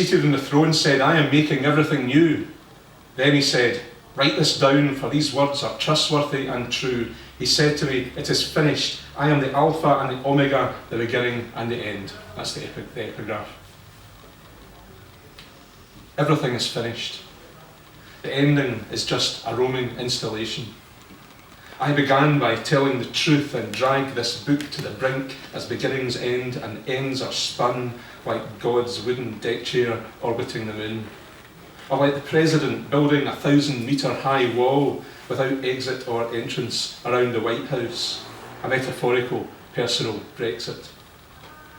Seated on the throne said, I am making everything new. Then he said, write this down, for these words are trustworthy and true. He said to me, it is finished. I am the Alpha and the Omega, the beginning and the end. That's the epigraph. Everything is finished. The ending is just a Roman installation. I began by telling the truth and dragged this book to the brink as beginnings end and ends are spun like God's wooden deck chair orbiting the moon. Or like the president building a 1,000-metre high wall without exit or entrance around the White House, a metaphorical personal Brexit.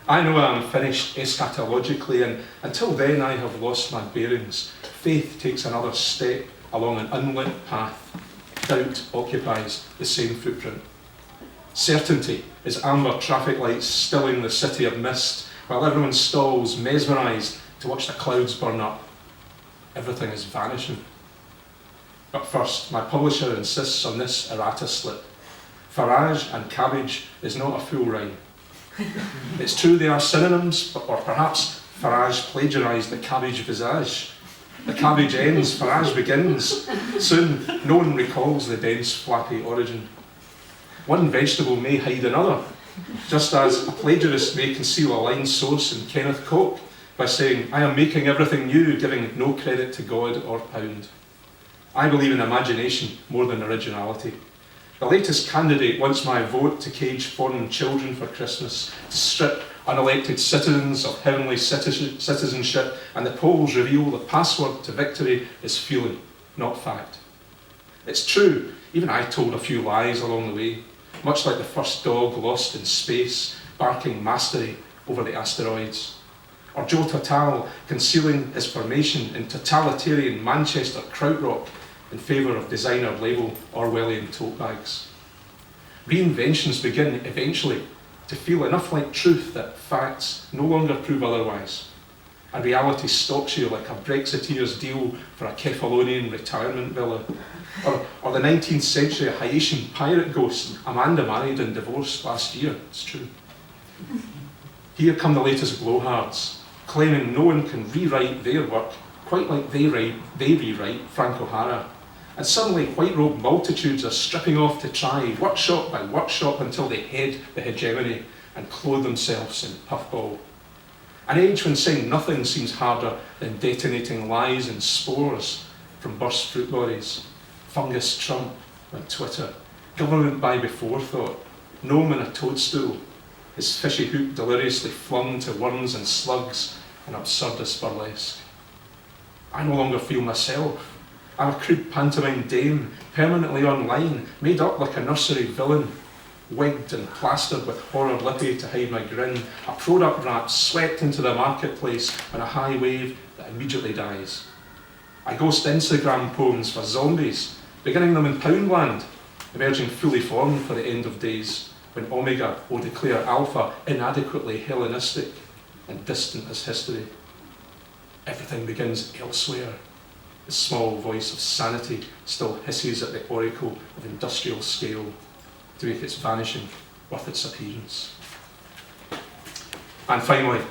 I know I am finished eschatologically, and until then I have lost my bearings. Faith takes another step along an unlit path. Doubt occupies the same footprint. Certainty is amber traffic lights stilling the city of mist, while everyone stalls, mesmerised, to watch the clouds burn up. Everything is vanishing. But first, my publisher insists on this errata slip. Farage and cabbage is not a full rhyme. It's true they are synonyms, or perhaps Farage plagiarised the cabbage visage. The cabbage ends, Farage begins. Soon, no one recalls the dense, flappy origin. One vegetable may hide another, just as a plagiarist may conceal a line source in Kenneth Coke by saying, I am making everything new, giving no credit to God or pound. I believe in imagination more than originality. The latest candidate wants my vote to cage foreign children for Christmas, to strip unelected citizens of heavenly citizenship, and the polls reveal the password to victory is feeling, not fact. It's true, even I told a few lies along the way, much like the first dog lost in space, barking mastery over the asteroids. Or Joe Total concealing his formation in totalitarian Manchester krautrock in favour of designer label Orwellian tote bags. Reinventions begin eventually to feel enough like truth that facts no longer prove otherwise. And reality stalks you like a Brexiteer's deal for a Kefalonian retirement villa. Or the 19th century Haitian pirate ghost Amanda married and divorced last year. It's true. Here come the latest blowhards, claiming no one can rewrite their work quite like they rewrite Frank O'Hara. And suddenly white-robed multitudes are stripping off to try, workshop by workshop, until they head the hegemony and clothe themselves in puffball. An age when saying nothing seems harder than detonating lies and spores from burst fruit lorries. Fungus Trump on Twitter, government by beforethought, gnome in a toadstool, his fishy hook deliriously flung to worms and slugs, an absurdist burlesque. I no longer feel myself. I'm a crude pantomime dame, permanently online, made up like a nursery villain, wigged and plastered with horror lippy to hide my grin, a product wrap swept into the marketplace on a high wave that immediately dies. I ghost Instagram poems for zombies, beginning them in Poundland, emerging fully formed for the end of days, when Omega will declare Alpha inadequately Hellenistic and distant as history. Everything begins elsewhere. The small voice of sanity still hisses at the oracle of industrial scale to make its vanishing worth its appearance. And finally,